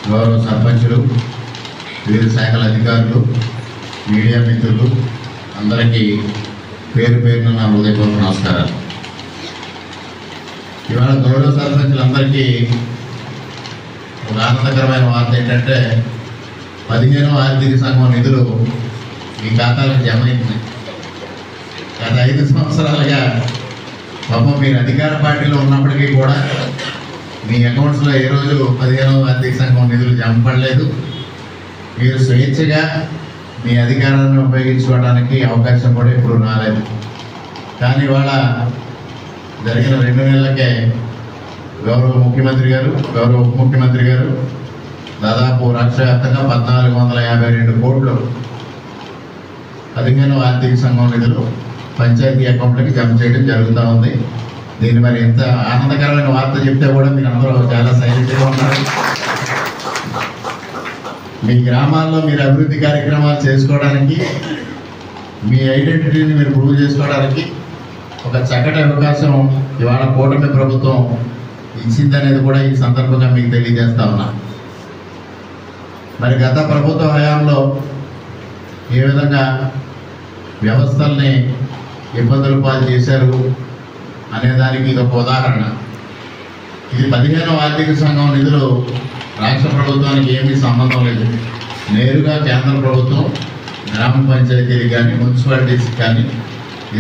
గౌరవ సర్పంచులు, వివిధ శాఖల అధికారులు, మీడియా మిత్రులు అందరికీ పేరు పేరున నా హృదయపూర్వక నమస్కారాలు. ఇవాళ గౌరవ సర్పంచులందరికీ ఒక ఆనందకరమైన వార్త ఏంటంటే 15వ ఆర్థిక సంఘం నిధులు మీ ఖాతాలకు జమ అవుతున్నాయి. గత 5 సంవత్సరాలుగా పాపం మీరు అధికార పార్టీలో ఉన్నప్పటికీ కూడా మీ అకౌంట్స్లో ఏ రోజు 15వ ఆర్థిక సంఘం నిధులు జమ పడలేదు. మీరు స్వేచ్ఛగా మీ అధికారాన్ని ఉపయోగించుకోవడానికి అవకాశం కూడా ఇప్పుడు రాలేదు. కానీ ఇవాళ జరిగిన 2 నెలలకే గౌరవ ముఖ్యమంత్రి గారు, గౌరవ ఉప ముఖ్యమంత్రి గారు దాదాపు రాష్ట్ర వ్యాప్తంగా 1452 కోట్లు 15వ ఆర్థిక సంఘం నిధులు పంచాయతీ అకౌంట్లకి జమ చేయడం జరుగుతూ ఉంది. దీన్ని మరి ఎంత ఆనందకరమైన వార్త చెప్తే కూడా మీరు అందరూ చాలా సైలెంట్గా ఉన్నారు. మీ గ్రామాల్లో మీరు అభివృద్ధి కార్యక్రమాలు చేసుకోవడానికి, మీ ఐడెంటిటీని మీరు ప్రూవ్ చేసుకోవడానికి ఒక చక్కటి అవకాశం ఇవాళ కూటమి ప్రభుత్వం ఇచ్చిందనేది కూడా ఈ సందర్భంగా మీకు తెలియజేస్తా ఉన్నా. మరి గత ప్రభుత్వ హయాంలో ఏ విధంగా వ్యవస్థల్ని ఇబ్బందులు పాలు చేశారు అనేదానికి ఇది ఒక ఉదాహరణ. ఇది 15వ ఆర్థిక సంఘం నిధులు రాష్ట్ర ప్రభుత్వానికి ఏమీ సంబంధం లేదు. నేరుగా కేంద్ర ప్రభుత్వం గ్రామ పంచాయతీలు కానీ మున్సిపాలిటీస్కి కానీ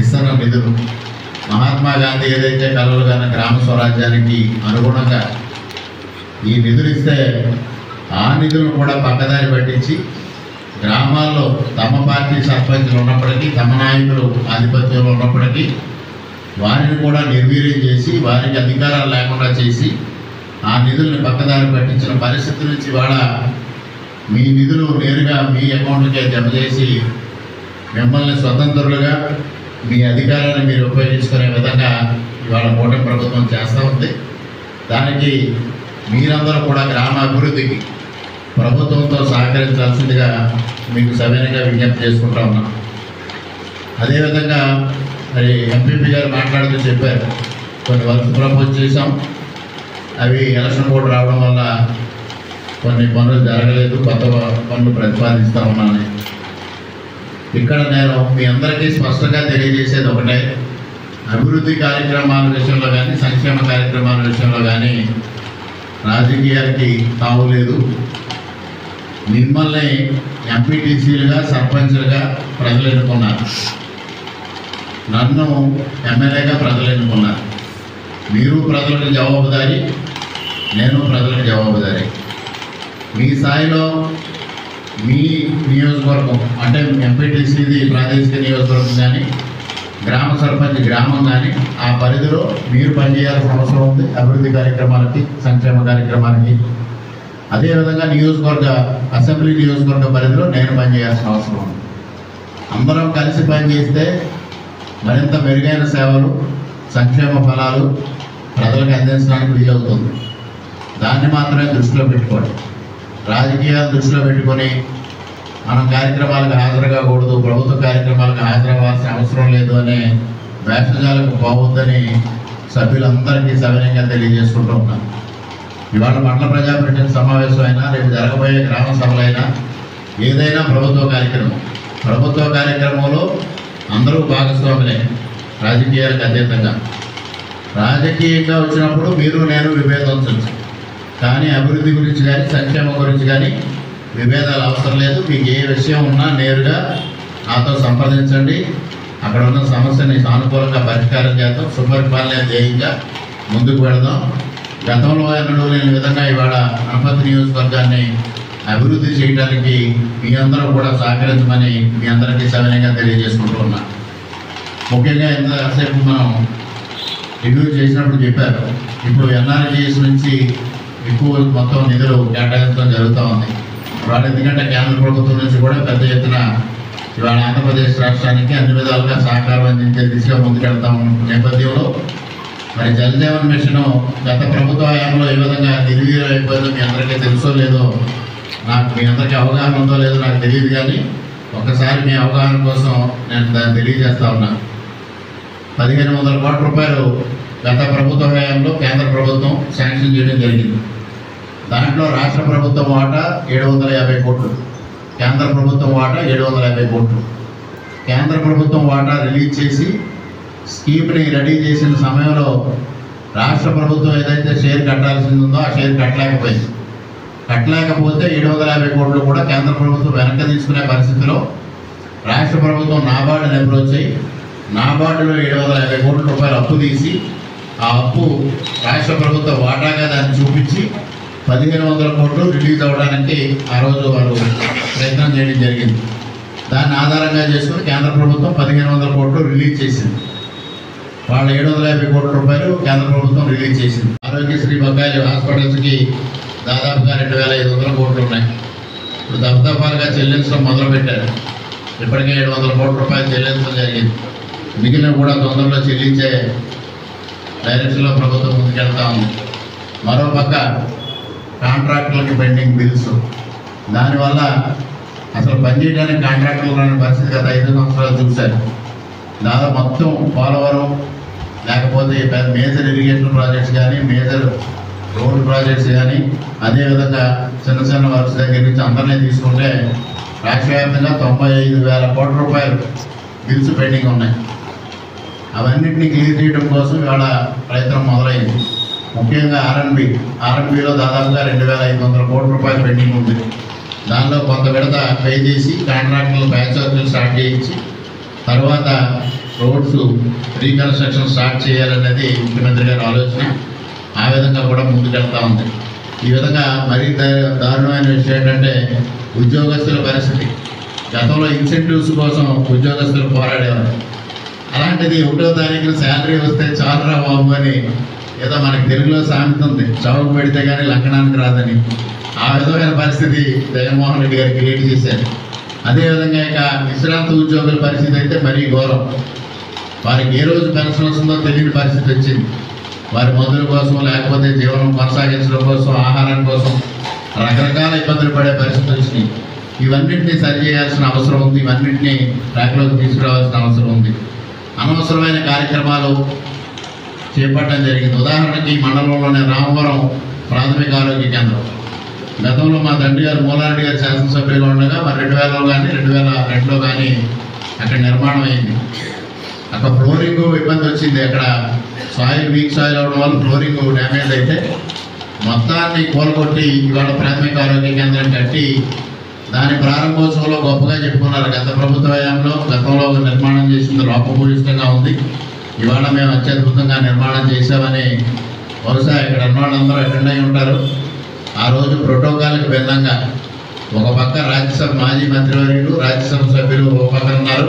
ఇస్తున్న నిధులు. మహాత్మా గాంధీ ఏదైతే కలలు కన్నా గ్రామ స్వరాజ్యానికి అనుగుణంగా ఈ నిధులు ఇస్తే ఆ నిధులను కూడా పక్కదారి పట్టించి గ్రామాల్లో తమ పార్టీ సర్పంచులు ఉన్నప్పటికీ, తమ నాయకులు ఆధిపత్యంలో ఉన్నప్పటికీ వారిని కూడా నిర్వీర్యం చేసి, వారికి అధికారాలు లేకుండా చేసి ఆ నిధుల్ని పక్కదారి పట్టించిన పరిస్థితి నుంచి ఇవాళ మీ నిధులు నేరుగా మీ అకౌంట్కే జమ చేసి మిమ్మల్ని స్వతంత్రులుగా మీ అధికారాన్ని మీరు ఉపయోగించుకునే విధంగా ఇవాళ కూటమి ప్రభుత్వం చేస్తూ ఉంది. దానికి మీరందరూ కూడా గ్రామ అభివృద్ధికి ప్రభుత్వంతో సహకరించాల్సిందిగా మీకు సవినయంగా విజ్ఞప్తి చేసుకుంటా ఉన్నాం. అదేవిధంగా మరి ఎంపీపీ గారు మాట్లాడుతూ చెప్పారు, కొన్ని వర్క్స్ ప్రపోజ్ చేశాం, అవి ఎలక్షన్ కోడ్ రావడం వల్ల కొన్ని పనులు జరగలేదు, కొత్త పనులు ప్రతిపాదిస్తూ ఉన్నాను. ఇక్కడ నేను మీ అందరికీ స్పష్టంగా తెలియజేసేది ఒకటే, అభివృద్ధి కార్యక్రమాల విషయంలో కానీ, సంక్షేమ కార్యక్రమాల విషయంలో కానీ రాజకీయాలకి తావు లేదు. మిమ్మల్ని ఎంపీటీసీలుగా, సర్పంచులుగా ప్రజలు ఎన్నుకున్నారు. నన్ను ఎమ్మెల్యేగా ప్రజలు ఎన్నుకున్నారు. మీరు ప్రజలకు జవాబుదారీ, నేను ప్రజలకు జవాబుదారీ. మీ స్థాయిలో మీ నియోజకవర్గం అంటే ఎంపీటీసీది ప్రాదేశిక నియోజకవర్గం కానీ, గ్రామ సర్పంచ్ గ్రామం కానీ, ఆ పరిధిలో మీరు పనిచేయాల్సిన అవసరం ఉంది అభివృద్ధి కార్యక్రమాలకి, సంక్షేమ కార్యక్రమాలకి. అదేవిధంగా నియోజకవర్గ అసెంబ్లీ నియోజకవర్గ పరిధిలో నేను పనిచేయాల్సిన అవసరం ఉంది. అందరం కలిసి పనిచేస్తే మరింత మెరుగైన సేవలు, సంక్షేమ ఫలాలు ప్రజలకు అందించడానికి వీలవుతుంది. దాన్ని మాత్రమే దృష్టిలో పెట్టుకోండి. రాజకీయాలు దృష్టిలో పెట్టుకొని మనం కార్యక్రమాలకు హాజరు కాకూడదు, ప్రభుత్వ కార్యక్రమాలకు హాజరవ్వాల్సిన అవసరం లేదు అనే వేషజాలకు పోవద్దని సభ్యులందరికీ సవినయంగా తెలియజేసుకుంటూ ఉన్నాను. ఇవాళ మండల ప్రజా పరిషత్ సమావేశం అయినా, రేపు జరగబోయే గ్రామ సభలైనా, ఏదైనా ప్రభుత్వ కార్యక్రమంలో అందరూ భాగస్వాములే, రాజకీయాలకు అతీతంగా. రాజకీయంగా వచ్చినప్పుడు మీరు నేను విభేదించవచ్చు, కానీ అభివృద్ధి గురించి కానీ, సంక్షేమం గురించి కానీ విభేదాలు అవసరం లేదు. మీకు ఏ విషయం ఉన్నా నేరుగా నాతో సంప్రదించండి. అక్కడ ఉన్న సమస్యని సానుకూలంగా పరిష్కారం చేద్దాం. సుపరిపాలన ధ్యేయంగా ముందుకు వెళదాం. గతంలో ఎన్నడూ లేని విధంగా ఇవాళ అనపర్తి నియోజకవర్గాన్ని అభివృద్ధి చేయడానికి మీ అందరూ కూడా సహకరించమని మీ అందరికీ సవినయంగా తెలియజేసుకుంటూ ఉన్నా. ముఖ్యంగా ఎంతసేపు మనం రివ్యూ చేసినప్పుడు చెప్పారు, ఇప్పుడు ఎన్ఆర్జీఎస్ నుంచి ఎక్కువ మొత్తం నిధులు కేటాయించడం జరుగుతూ ఉంది. ఇవాళ ఎందుకంటే కేంద్ర ప్రభుత్వం నుంచి కూడా పెద్ద ఎత్తున ఇవాళ ఆంధ్రప్రదేశ్ రాష్ట్రానికి అన్ని విధాలుగా సహకారం అందించే దిశగా ముందుకెళ్తాం నేపథ్యంలో మరి జలజీవన్ మిషన్ గత ప్రభుత్వ హయాంలో ఏ విధంగా నిర్వీర్యం అయిపోయిందో మీ అందరికీ తెలుసో లేదో, నాకు మీ అందరికీ అవగాహన ఉందో లేదో నాకు తెలియదు. కానీ ఒకసారి మీ అవగాహన కోసం నేను దాన్ని తెలియజేస్తా ఉన్నాను. 1500 కోట్ల రూపాయలు గత ప్రభుత్వ హయాంలో కేంద్ర ప్రభుత్వం శాంక్షన్ చేయడం జరిగింది. దాంట్లో రాష్ట్ర ప్రభుత్వం వాటా 750 కోట్లు, కేంద్ర ప్రభుత్వం వాటా 750 కోట్లు. కేంద్ర ప్రభుత్వం వాటా రిలీజ్ చేసి స్కీమ్ని రెడీ చేసిన సమయంలో రాష్ట్ర ప్రభుత్వం ఏదైతే షేర్ కట్టాల్సింది ఉందో ఆ షేర్ కట్టలేకపోయింది. కట్టలేకపోతే 750 కోట్లు కూడా కేంద్ర ప్రభుత్వం వెనక్కి తీసుకునే పరిస్థితిలో రాష్ట్ర ప్రభుత్వం నాబార్డుని అప్రోచ్ అయ్యి నాబార్డులో 750 కోట్ల రూపాయలు అప్పు తీసి ఆ అప్పు రాష్ట్ర ప్రభుత్వ వాటాగా దాన్ని చూపించి 1500 కోట్లు రిలీజ్ అవ్వడానికి ఆ రోజు వారు ప్రయత్నం చేయడం జరిగింది. దాన్ని ఆధారంగా చేసుకుని కేంద్ర ప్రభుత్వం 1500 కోట్లు రిలీజ్ చేసింది. వాళ్ళు 750 కోట్ల రూపాయలు కేంద్ర ప్రభుత్వం రిలీజ్ చేసింది. ఆరోగ్యశ్రీ బకాయిలు హాస్పిటల్స్కి దాదాపుగా 2500 కోట్లు ఉన్నాయి. ఇప్పుడు దఫదఫాలుగా చెల్లించడం మొదలుపెట్టారు. ఇప్పటికే 700 కోట్ల రూపాయలు చెల్లించడం జరిగింది. మిగిలిన కూడా తొందరలో చెల్లించే డైరెక్షన్లో ప్రభుత్వం ముందుకెళ్తా ఉంది. మరోపక్క కాంట్రాక్టులకి పెండింగ్ బిల్స్, దానివల్ల అసలు పనిచేయడానికి కాంట్రాక్టులు రాని పరిస్థితి గత 5 సంవత్సరాలు చూశారు. దాదాపు మొత్తం పోలవరం లేకపోతే మేజర్ ఇరిగేషన్ ప్రాజెక్ట్స్ కానీ మేజర్ రోడ్ ప్రాజెక్ట్స్ కానీ అదేవిధంగా చిన్న చిన్న వర్క్స్ దగ్గర నుంచి అందరినీ తీసుకుంటే రాష్ట్ర వ్యాప్తంగా 95,000 కోట్ల రూపాయలు బిల్స్ పెండింగ్ ఉన్నాయి. అవన్నింటినీ క్లియర్ చేయడం కోసం ఇవాళ ప్రయత్నం మొదలైంది. ముఖ్యంగా ఆర్ఎండ్బిలో దాదాపుగా 2,500 కోట్ల రూపాయలు పెండింగ్ ఉంది. దానిలో కొంత విడత పే చేసి కాంట్రాక్టులు బ్యాచ్ వర్క్లు స్టార్ట్ చేయించి తర్వాత రోడ్స్ రీకన్స్ట్రక్షన్ స్టార్ట్ చేయాలనేది ముఖ్యమంత్రి గారి ఆలోచన. ఆ విధంగా కూడా ముందుకెళ్తా ఉంది. ఈ విధంగా మరీ దారుణమైన విషయం ఏంటంటే ఉద్యోగస్తుల పరిస్థితి. గతంలో ఇన్సెంటివ్స్ కోసం ఉద్యోగస్తులు పోరాడేవారు. అలాంటిది 1వ తారీఖున శాలరీ వస్తే చాలురా బాబు అని ఏదో మనకి తెలుగులో సామెత ఉంది, చౌకు పెడితే కానీ లంకనానికి రాదని. ఆ విధమైన పరిస్థితి జగన్మోహన్ రెడ్డి గారు క్రియేట్ చేశారు. అదేవిధంగా ఇక విశ్రాంతి ఉద్యోగుల పరిస్థితి అయితే మరీ ఘోరం. వారికి ఏ రోజు పెన్షన్ వస్తుందో తెలియని పరిస్థితి వచ్చింది. వారి మందుల కోసం లేకపోతే జీవనం కొనసాగించడం కోసం ఆహారం కోసం రకరకాల ఇబ్బందులు పడే పరిస్థితి వచ్చినాయి. ఇవన్నింటినీ సరిచేయాల్సిన అవసరం ఉంది. ఇవన్నింటినీ ట్రాక్లోకి తీసుకురావాల్సిన అవసరం ఉంది. అనవసరమైన కార్యక్రమాలు చేపట్టడం జరిగింది. ఉదాహరణకి మండలంలోని రామవరం ప్రాథమిక ఆరోగ్య కేంద్రం గతంలో మా తండ్రి గారు మూలారెడ్డి గారు శాసనసభ్యులుగా ఉండగా మరి 2000లో కానీ 2002లో కానీ అక్కడ నిర్మాణం అయింది. అక్కడ ఫ్లోరింగ్ ఇబ్బంది వచ్చింది. అక్కడ వీక్ సాయిల్ అవడం వల్ల ఫ్లోరింగ్ డ్యామేజ్ అయితే మొత్తాన్ని కూలగొట్టి ఇవాళ ప్రాథమిక ఆరోగ్య కేంద్రం కట్టి దాని ప్రారంభోత్సవంలో గొప్పగా చెప్పుకున్నారు. గత ప్రభుత్వ హయాంలో గతంలో నిర్మాణం చేసింది లోపభూయిష్టంగా ఉంది, ఇవాళ మేము అత్యద్భుతంగా నిర్మాణం చేశామని బహుశా ఇక్కడ ఉన్న వాళ్ళందరూ అటెండ్ అయి ఉంటారు. ఆ రోజు ప్రోటోకాల్కి భిన్నంగా ఒక పక్క రాజ్యసభ మాజీ మంత్రివర్యులు రాజ్యసభ సభ్యులు ఒక పక్కన ఉన్నారు,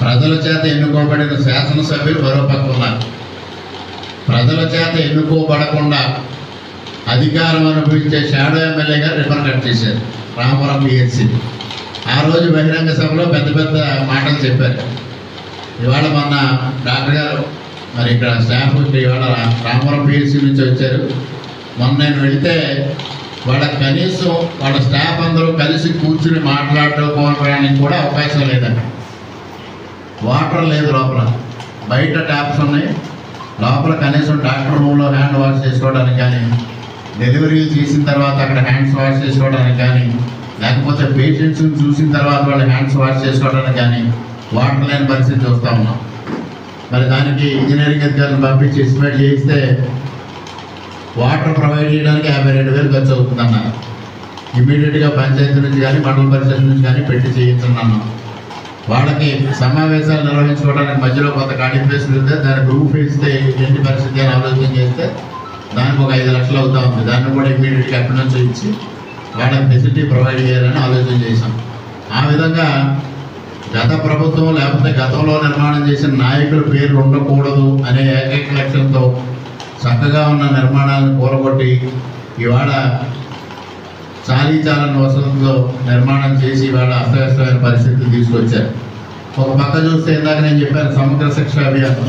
ప్రజల చేత ఎన్నుకోబడిన శాసనసభ్యులు మరో పక్క ఉన్నారు. ప్రజల చేత ఎన్నుకోబడకుండా అధికారం అనుభవించే షాడో ఎమ్మెల్యే గారు రిబన్ కట్ చేశారు రామవరం పిహెచ్సి. ఆ రోజు బహిరంగ సభలో పెద్ద పెద్ద మాటలు చెప్పారు. ఇవాళ మొన్న డాక్టర్ గారు మరి ఇక్కడ స్టాఫ్ ఇవాళ రామవరం పిహెచ్సి నుంచి వచ్చారు. మొన్న నేను వెళితే వాళ్ళకి కనీసం వాళ్ళ స్టాఫ్ అందరూ కలిసి కూర్చుని మాట్లాడుకోవడానికి కూడా అవకాశం లేదండి. వాటర్ లేదు లోపల, బయట ట్యాప్స్ ఉన్నాయి. లోపల కనీసం డాక్టర్ రూమ్లో హ్యాండ్ వాష్ చేసుకోవడానికి కానీ, డెలివరీలు చేసిన తర్వాత అక్కడ హ్యాండ్స్ వాష్ చేసుకోవడానికి కానీ, లేకపోతే పేషెంట్స్ని చూసిన తర్వాత వాళ్ళు హ్యాండ్స్ వాష్ చేసుకోవడానికి కానీ వాటర్ లేని పరిస్థితి చూస్తూ ఉన్నాం. మరి దానికి ఇంజనీరింగ్ అధికారులను పంపించి ఎస్టిమేట్ చేయిస్తే వాటర్ ప్రొవైడ్ చేయడానికి 52,000 ఖర్చు అవుతుందన్నారు. ఇమీడియట్గా పంచాయతీ నుంచి కానీ మండల పరిషత్ నుంచి కానీ పెట్టి చేయించున్నాను. వాళ్ళకి సమావేశాలు నిర్వహించుకోవడానికి మధ్యలో కొంత ఖాళీ ప్లేస్ ఉంటే దాన్ని రూఫ్ వేస్తే ఏంటి పరిస్థితి అని ఆలోచన చేస్తే దానికి ఒక 5 లక్షలు అవుతా ఉంది. దాన్ని కూడా ఇమీడియట్గా ఎక్కడి నుంచి ఇచ్చి వాళ్ళకి ఫెసిలిటీ ప్రొవైడ్ చేయాలని ఆలోచన చేశాం. ఆ విధంగా గత ప్రభుత్వం లేకపోతే గతంలో నిర్మాణం చేసిన నాయకుల పేర్లు ఉండకూడదు అనే ఏకైక లక్ష్యంతో చక్కగా ఉన్న నిర్మాణాలను కూలగొట్టి ఇవాళ చాలీచాలని వసతులతో నిర్మాణం చేసి ఇవాళ అస్తవ్యస్తమైన పరిస్థితులు తీసుకొచ్చారు. ఒక పక్క చూస్తే ఇందాక నేను చెప్పాను సమగ్ర శిక్ష అభియానం,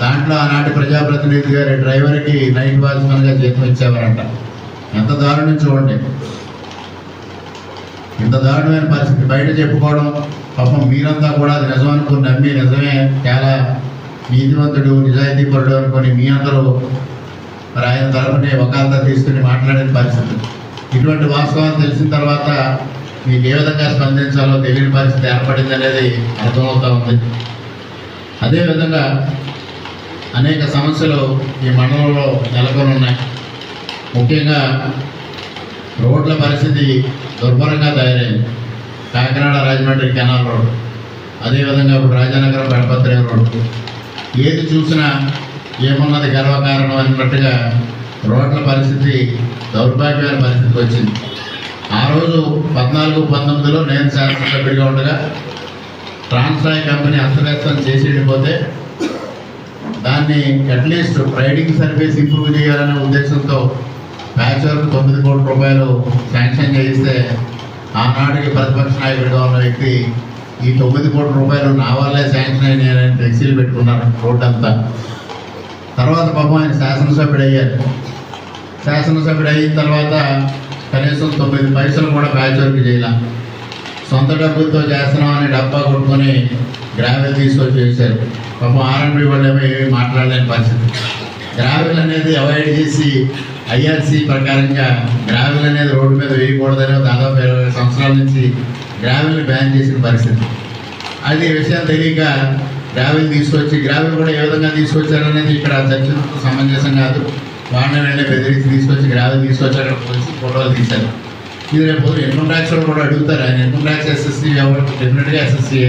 దాంట్లో ఆనాటి ప్రజాప్రతినిధి గారి డ్రైవర్కి నైట్ వాచ్మెన్గా జీతం ఇచ్చేవారంట. ఎంత దారుణం చూడండి, ఇంత దారుణమైన పరిస్థితి. బయట చెప్పుకోవడం పాపం మీరంతా కూడా అది నిజం అనుకుని నమ్మి నిజమే చాలా నీతివంతుడు నిజాయితీపరుడు అనుకొని మీ అందరూ మరి ఆయన తరపుని వకాల్తా తీసుకుని మాట్లాడే పరిస్థితి. ఇటువంటి వాస్తవాలు తెలిసిన తర్వాత మీకు ఏ విధంగా స్పందించాలో తెలియని పరిస్థితి ఏర్పడింది అనేది అర్థమవుతూ ఉంది. అదేవిధంగా అనేక సమస్యలు ఈ మండలంలో నెలకొని ఉన్నాయి. ముఖ్యంగా రోడ్ల పరిస్థితి దుర్భరంగా తయారైంది. కాకినాడ రాజమండ్రి కెనాల్ రోడ్, అదేవిధంగా ఇప్పుడు రాజానగరం పెడపత్రి రోడ్డు, ఏది చూసినా ఏమున్నది గర్వకారణం అన్నట్టుగా రోడ్ల పరిస్థితి దౌర్భాగ్యమైన పరిస్థితికి వచ్చింది. ఆ రోజు 14-19లో నేను శాసనసభ్యుడిగా ఉండగా ట్రాన్స్రాయ్ కంపెనీ అస్తవ్యస్తం చేసి వెళ్ళిపోతే దాన్ని అట్లీస్ట్ రైడింగ్ సర్వీస్ ఇంప్రూవ్ చేయాలనే ఉద్దేశంతో ప్యాచ్ వర్క్ 9 కోట్ల రూపాయలు శాంక్షన్ చేయిస్తే ఆనాటికి ప్రతిపక్ష నాయకుడిగా ఉన్న వ్యక్తి ఈ 9 కోట్ల రూపాయలు నా వల్లే శాంక్షన్ అయినాయని ఫ్లెక్సీలు పెట్టుకున్నారు రోడ్డు అంతా. తర్వాత పాపం ఆయన శాసనసభ్యుడు అయ్యారు. శాసనసభ్యుడు అయిన తర్వాత కనీసం 9 పైసలు కూడా ప్యాచ్ వర్క్ చేయాల. సొంత డబ్బులతో చేస్తున్నామని డబ్బా కొట్టుకొని గ్రావెల్ తీసుకొచ్చి చేశారు. పాపం ఆర్ఎండ్బి వాళ్ళు ఏమీ మాట్లాడలేని పరిస్థితి. గ్రావెల్ అనేది అవాయిడ్ చేసి ఐఆర్సీ ప్రకారంగా గ్రావెల్ అనేది రోడ్డు మీద వేయకూడదని దాదాపు 20 సంవత్సరాల నుంచి గ్రావెల్ని బ్యాన్ చేసిన పరిస్థితి. అది విషయం తెలియక గ్రావెల్ తీసుకొచ్చి, గ్రావెల్ కూడా ఏ విధంగా తీసుకొచ్చారనేది ఇక్కడ చర్చకు సమంజసం కాదు. వాడిని వెళ్ళి బెదిరించి తీసుకొచ్చి గ్రావెల్ తీసుకొచ్చి అక్కడ వచ్చి ఫోటోలు తీశారు. ఇది రేపు ఇన్కమ్ ట్యాక్స్ కూడా అడుగుతారు. ఆయన ఇన్కమ్ ట్యాక్స్ ఎస్ఎస్సీ ఎవరు డెఫినెట్గా ఎస్ఎస్సీ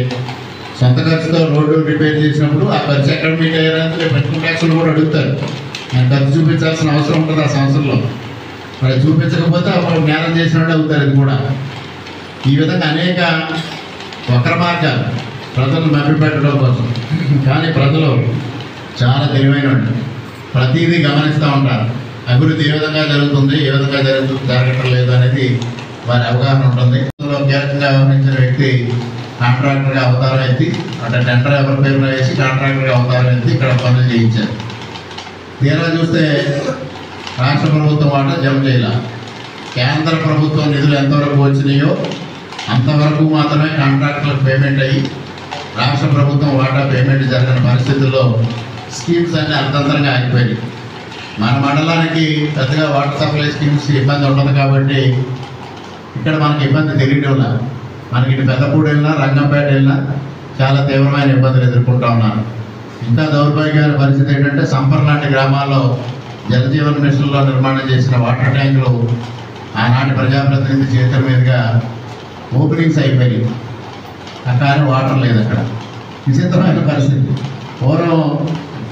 సొంత ఖర్చుతో రోడ్డు రిపేర్ చేసినప్పుడు ఆ ఖర్చు ఎక్కడ మీట్ అయ్యారని రేపు ఇన్కమ్ ట్యాక్స్లు కూడా అడుగుతారు. ఆయన ఖర్చు చూపించాల్సిన అవసరం ఉంటుంది ఆ సంవత్సరంలో. మరి చూపించకపోతే అప్పుడు జ్ఞానం చేసిన వాళ్ళు అవుతారు. ఇది కూడా ఈ విధంగా అనేక వక్ర మార్గాలు ప్రజలను మభ్యపెట్టడం కోసం. కానీ ప్రజలు చాలా తెలివైన వాళ్ళు, ప్రతిదీ గమనిస్తూ ఉంటారు. అభివృద్ధి ఏ విధంగా జరుగుతుంది, ఏ విధంగా జరగటం లేదు అనేది వారి అవగాహన ఉంటుంది. కీలకంగా వ్యవహరించిన వ్యక్తి కాంట్రాక్టర్గా అవతారం ఎత్తి, అంటే టెండర్ ఎవరి పేరులో వేసి కాంట్రాక్టర్గా అవతారం ఎత్తి ఇక్కడ పనులు చేయించారు. తీరా చూస్తే రాష్ట్ర ప్రభుత్వం వాటా జమ చేయాల. కేంద్ర ప్రభుత్వం నిధులు ఎంతవరకు వచ్చినాయో అంతవరకు మాత్రమే కాంట్రాక్టర్లకు పేమెంట్ అయ్యి రాష్ట్ర ప్రభుత్వం వాటా పేమెంట్ జరిగిన పరిస్థితుల్లో స్కీమ్స్ అన్నీ అర్థంతరంగా ఆగిపోయాయి. మన మండలానికి పెద్దగా వాటర్ సప్లై స్కీమ్స్ ఇబ్బంది ఉండదు కాబట్టి ఇక్కడ మనకి ఇబ్బంది తెలియడం లేదు. మనకి ఇటు పెద్దపూడి వెళ్ళినా రంగంపేట వెళ్ళినా చాలా తీవ్రమైన ఇబ్బందులు ఎదుర్కొంటూ ఉన్నారు. ఇంకా దౌర్భాగ్యమైన పరిస్థితి ఏంటంటే సంపర్ లాంటి గ్రామాల్లో జలజీవన్ మిషన్లో నిర్మాణం చేసిన వాటర్ ట్యాంకులు ఆనాటి ప్రజాప్రతినిధి చేతుల మీదుగా ఓపెనింగ్స్ అయిపోయి కానీ వాటర్ లేదు అక్కడ. విచిత్రమైన పరిస్థితి. పూర్వం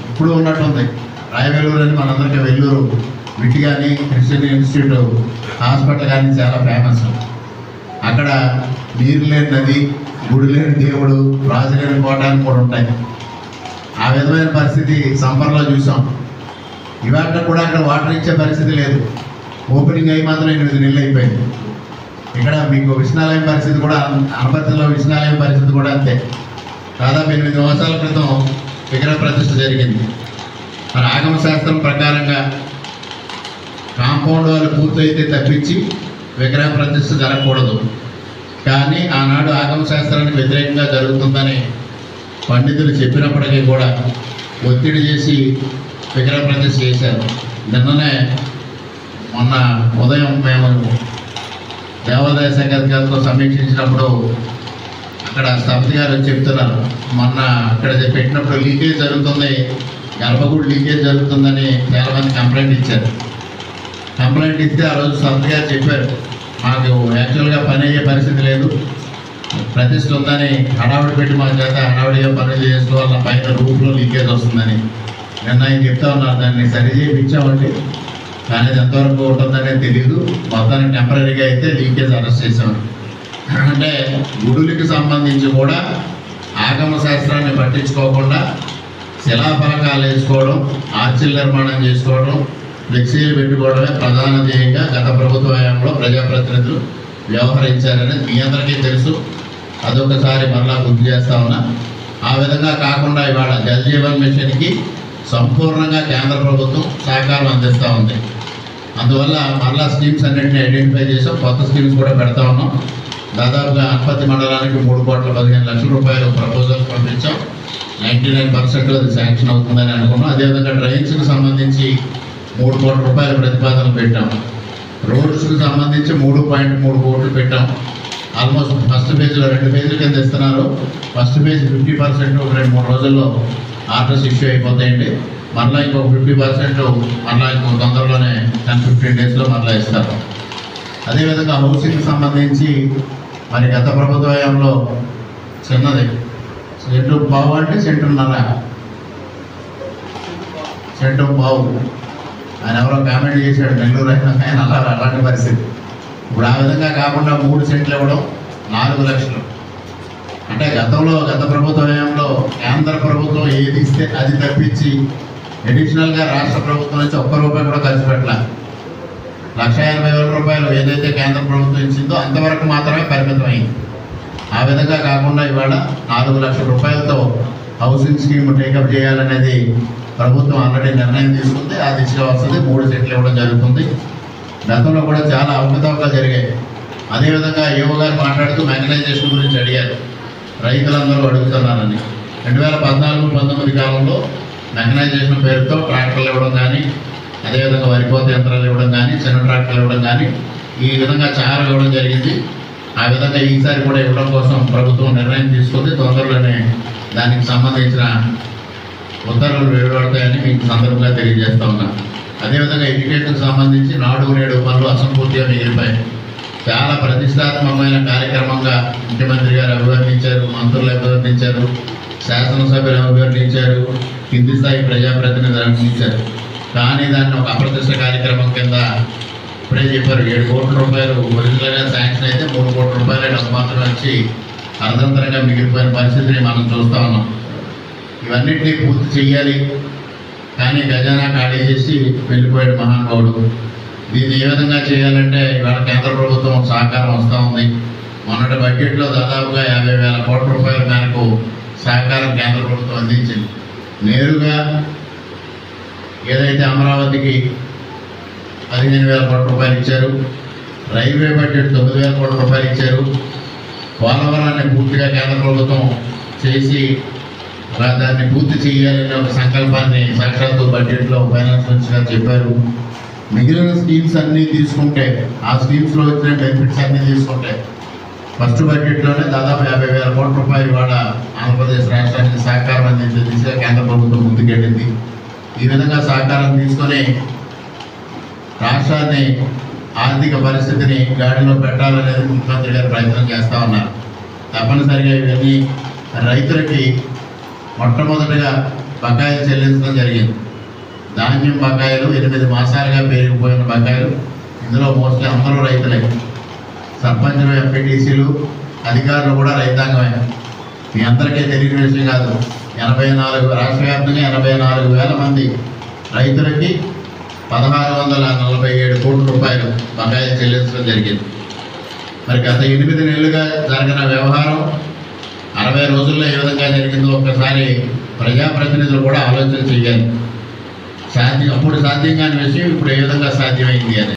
ఇప్పుడు ఉన్నట్టుంది. రాయవెల్లూరు అని మనందరికీ వెల్లూరు విటి కానీ క్రిస్టియన్ ఇన్స్టిట్యూట్ హాస్పిటల్ కానీ చాలా ఫేమస్. అక్కడ నీరు లేని నది, గుడి లేని దేవుడు, రాజు లేని కోట అని కూడా ఉంటాయి. ఆ విధమైన పరిస్థితి సంపర్లో చూసాం. ఇవాళ కూడా అక్కడ వాటర్ ఇచ్చే పరిస్థితి లేదు. ఓపెనింగ్ అయ్యి మాత్రం 8 నెలలు అయిపోయింది. ఇక్కడ మీకు విష్ణాలయం పరిస్థితి కూడా, అనపర్తిలో విష్ణాలయం పరిస్థితి కూడా అంతే. దాదాపు 8 సంవత్సరాల క్రితం విగ్రహ ప్రతిష్ఠ జరిగింది. మరి ఆగమ శాస్త్రం ప్రకారంగా కాంపౌండ్ వాళ్ళు పూర్తయితే తప్పించి విగ్రహ ప్రతిష్ఠ జరగకూడదు. కానీ ఆనాడు ఆగమ శాస్త్రానికి వ్యతిరేకంగా జరుగుతుందని పండితులు చెప్పినప్పటికీ కూడా ఒత్తిడి చేసి విగ్రహ ప్రతిష్ఠ చేశారు. నిన్ననే మొన్న ఉదయం మేము దేవాదాయ శాఖ అధికారులతో సమీక్షించినప్పుడు అక్కడ స్థపతి గారు చెప్తున్నారు, మొన్న అక్కడ పెట్టినప్పుడు లీకేజ్ జరుగుతుంది, గర్భగుడి లీకేజ్ జరుగుతుందని చాలామంది కంప్లైంట్ ఇచ్చారు. కంప్లైంట్ ఇస్తే ఆ రోజు స్థపతి గారు చెప్పారు, మాకు యాక్చువల్గా పని అయ్యే పరిస్థితి లేదు, ప్రతిష్ఠ ఉందని హడావుడి పెట్టి మా చేత హడావుడిగా పనులు చేసుకోవాలన్న పైన రూఫ్లో లీకేజ్ వస్తుందని. నిన్న ఆయన చెప్తా ఉన్నారు, దాన్ని సరి చేయించామండి, కానీ అది ఎంతవరకు ఉంటుందనేది తెలియదు, మొత్తానికి టెంపరీగా అయితే లీకేజ్ అరెస్ట్ చేసామని. అంటే గుడులకి సంబంధించి కూడా ఆగమ శాస్త్రాన్ని పట్టించుకోకుండా శిలాఫలకాలు వేసుకోవడం, ఆర్చిల్ నిర్మాణం చేసుకోవడం, ఫ్లెక్సీలు పెట్టుకోవడమే ప్రధాన ధ్యేయంగా గత ప్రభుత్వ హయాంలో ప్రజాప్రతినిధులు వ్యవహరించారని మీ అందరికీ తెలుసు. అదొకసారి మరలా గుర్తు చేస్తా ఉన్నా. ఆ విధంగా కాకుండా ఇవాళ జలజీవన్ మిషన్కి సంపూర్ణంగా కేంద్ర ప్రభుత్వం సహకారం అందిస్తూ ఉంది. అందువల్ల మరలా స్కీమ్స్ అన్నింటినీ ఐడెంటిఫై చేసాం, కొత్త స్కీమ్స్ కూడా పెడతా ఉన్నాం. దాదాపుగా అనపర్తి మండలానికి 3,15,00,000 రూపాయలు ప్రపోజల్స్ పంపించాం. 99% అది శాంక్షన్ అవుతుందని అనుకున్నాం. అదేవిధంగా డ్రైన్స్కి సంబంధించి 3 కోట్ల రూపాయల ప్రతిపాదన పెట్టాం. రోడ్స్కి సంబంధించి 3.3 కోట్లు పెట్టాం. ఆల్మోస్ట్ ఫస్ట్ పేజ్లో 2 పేజీల కింద ఇస్తున్నారు. ఫస్ట్ పేజ్ 50% ఒక 2-3 రోజుల్లో ఆర్డర్స్ ఇష్యూ అయిపోతాయండి. మరలా ఇంకొక 50% మరలా ఇంకొక తొందరలోనే 10-15 డేస్లో మరలా ఇస్తారు. అదేవిధంగా హౌసింగ్కి సంబంధించి మరి గత ప్రభుత్వ హయాంలో చిన్నది సెంటు పావు అంటే సెంటున్నర, సెంటు పావు ఆయన ఎవరో కామెంట్ చేశాడు నెల్లూరు అయినా ఆయన అలాంటి పరిస్థితి. ఇప్పుడు ఆ విధంగా కాకుండా 3 సెంట్లు ఇవ్వడం 4 లక్షలు. అంటే గత ప్రభుత్వ హయాంలో కేంద్ర ప్రభుత్వం ఏది ఇస్తే అది తప్పించి అడిషనల్గా రాష్ట్ర ప్రభుత్వం నుంచి ఒక్క రూపాయి కూడా ఖర్చు పెట్టాల. 1,80,000 రూపాయలు ఏదైతే కేంద్ర ప్రభుత్వం ఇచ్చిందో అంతవరకు మాత్రమే పరిమితమైంది. ఆ విధంగా కాకుండా ఇవాళ 4 లక్షల రూపాయలతో హౌసింగ్ స్కీమ్ టేకప్ చేయాలనేది ప్రభుత్వం ఆల్రెడీ నిర్ణయం తీసుకుంది. ఆ దిశగా వస్తుంది. 3 సెంట్లు ఇవ్వడం జరుగుతుంది. గతంలో కూడా చాలా అవకతవకలు జరిగాయి. అదేవిధంగా యువ గారు మాట్లాడుతూ మెకనైజేషన్ గురించి అడిగారు. రైతులందరూ అడుగుతున్నారని 2014-19 కాలంలో మెకనైజేషన్ పేరుతో ట్రాక్టర్లు ఇవ్వడం కానీ, అదేవిధంగా వరి కోత యంత్రాలు ఇవ్వడం కానీ, చిన్న ట్రాక్టర్లు ఇవ్వడం కానీ, ఈ విధంగా చాలా ఇవ్వడం జరిగింది. ఆ విధంగా ఈసారి కూడా ఇవ్వడం కోసం ప్రభుత్వం నిర్ణయం తీసుకుంది. తొందరలోనే దానికి సంబంధించిన ఉత్తర్వులు వెలువడతాయని మీకు సందర్భంగా తెలియజేస్తా ఉన్నాను. అదేవిధంగా ఎడ్యుకేషన్కి సంబంధించి నాడు నేడు పనులు అసంపూర్తిగా మిగిలిపోయాయి. చాలా ప్రతిష్టాత్మకమైన కార్యక్రమంగా ముఖ్యమంత్రి గారు అభివర్ణించారు, మంత్రులు అభివర్ణించారు, శాసనసభ్యులు అభివర్ణించారు, కింది స్థాయి ప్రజాప్రతినిధులు అభివర్ణించారు. కానీ దాన్ని ఒక అప్రతిష్ట కార్యక్రమం కింద ఇప్పుడే చెప్పారు 7 కోట్ల రూపాయలు ఒరిజినల్గా శాంక్షన్ అయితే 3 కోట్ల రూపాయల డబ్బు మాత్రం వచ్చి అర్ధంతరంగా మిగిలిపోయిన పరిస్థితిని మనం చూస్తూ ఉన్నాం. ఇవన్నింటినీ పూర్తి చేయాలి. కానీ ఖజానా ఖాళీ చేసి వెళ్ళిపోయాడు మహానుభావుడు. దీన్ని ఏ విధంగా చేయాలంటే ఇవాళ కేంద్ర ప్రభుత్వం సహకారం వస్తూ ఉంది. మొన్నటి బడ్జెట్లో దాదాపుగా 50,000 కోట్ల రూపాయల మేరకు సహకారం కేంద్ర ప్రభుత్వం అందించింది. నేరుగా ఏదైతే అమరావతికి 15,000 కోట్ల రూపాయలు ఇచ్చారు, రైల్వే బడ్జెట్ 9,000 కోట్ల రూపాయలు ఇచ్చారు, పోలవరాన్ని పూర్తిగా కేంద్ర ప్రభుత్వం చేసి దాన్ని పూర్తి చేయాలనే ఒక సంకల్పాన్ని సాక్షాత్తు బడ్జెట్లో ఫైనాన్స్ మినిస్టర్ గారు చెప్పారు. మిగిలిన స్కీమ్స్ అన్నీ తీసుకుంటే, ఆ స్కీమ్స్లో వచ్చిన బెనిఫిట్స్ అన్నీ తీసుకుంటే ఫస్ట్ బడ్జెట్లోనే దాదాపు 50,000 కోట్ల రూపాయలు ఇవాళ ఆంధ్రప్రదేశ్ రాష్ట్రానికి సహకారం అందించే దిశగా కేంద్ర ప్రభుత్వం ముందుకెళ్ళింది. ఈ విధంగా సహకారం తీసుకొని రాష్ట్రాన్ని ఆర్థిక పరిస్థితిని గాడిలో పెట్టాలనేది ముఖ్యమంత్రి గారు ప్రయత్నం చేస్తూ ఉన్నారు. తప్పనిసరిగా ఇవన్నీ రైతులకి మొట్టమొదటిగా బకాయిలు చెల్లించడం జరిగింది. ధాన్యం బకాయిలు 8 మాసాలుగా పెరిగిపోయిన బకాయిలు. ఇందులో మోస్ట్లీ అందరూ రైతులే. సర్పంచులు, ఎంపీటీసీలు, అధికారులు కూడా రైతాంగమే. మీ అందరికీ తెలియని విషయం కాదు. 84 రాష్ట్ర వ్యాప్తంగా 84,000 మంది రైతులకి 1,647 కోట్ల రూపాయలు బకాయిలు చెల్లించడం జరిగింది. మరి గత 8 నెలలుగా జరిగిన వ్యవహారం 60 రోజుల్లో ఏ విధంగా జరిగిందో ఒక్కసారి ప్రజాప్రతినిధులు కూడా ఆలోచన చేయాలి. అప్పుడు సాధ్యం కాని విషయం ఇప్పుడు ఏ విధంగా సాధ్యమైంది అని.